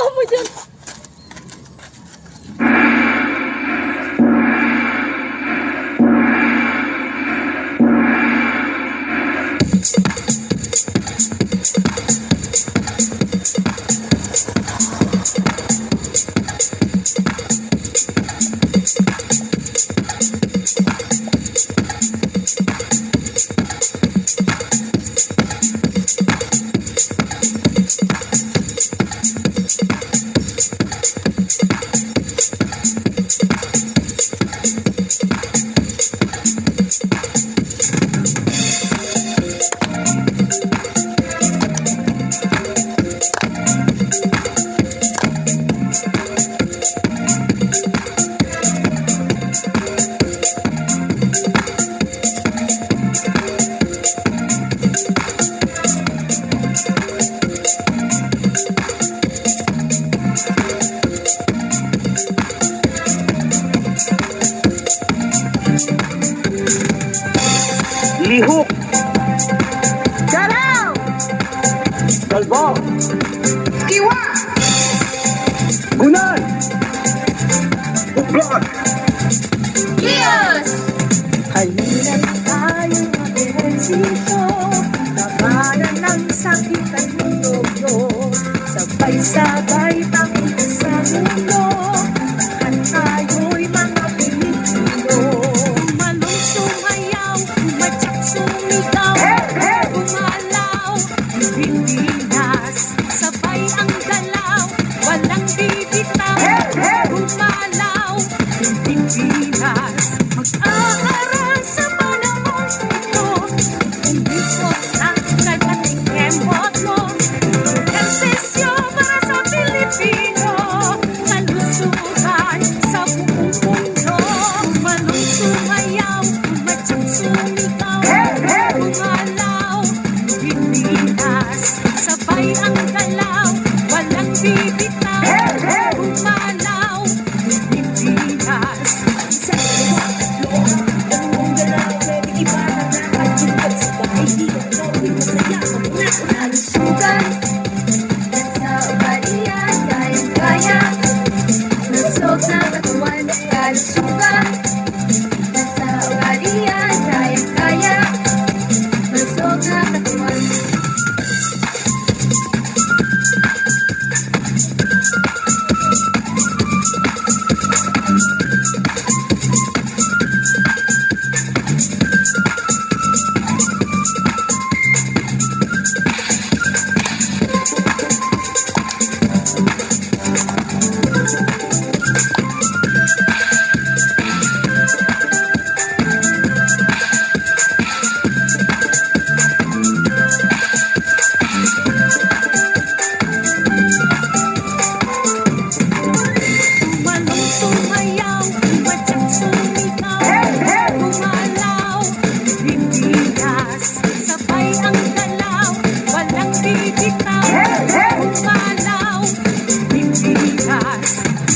trabaho mo dyan? Lihok, Galaw! Galbo, Kiwa! Gunan, Ublak, Kiyos! Halina na tayo mag-ehersisyo, labanan ng sakit at mundo, sabay-sabay tangin sa mundo, at tayo'y mga Pilipino. Umalong sumayaw, umatsak sumigaw, umalaw, Pilipinas, sabay ang galaw, walang bibitaw, umalaw, Pilipinas, mag-aaral sa panahon ito, umikot ang kadating kembot mo, ehersisyo para sa Pilipino, kalusugan sa buong mundo, umalong sumayaw, umatsak sumigaw, umalaw, Pilipinas, sabay ang galaw, walang bibitaw, umalaw, Pilipinas. Sa kalusugan, nasa ugalian, kaya-kaya, lusog na katawan, kalusugan, nasa ugalian, kaya-kaya, lusog na katawan. Umalong sumayaw, umatsak sumigaw, umalaw, Pilipinas, sabay ang galaw, walang bibitaw, umalaw, Pilipinas.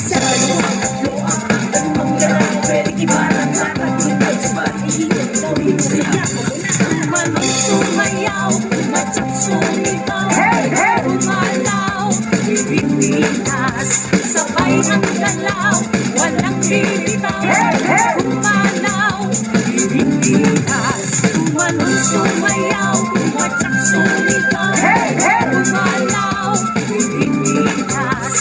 Sa umalong sumayaw, umatsak sumigaw, umalaw, Pilipinas, sabay ang galaw, walang bibitaw, umalaw, Pilipinas, umalong sumayaw, umatsak sumigaw, umalaw, Pilipinas,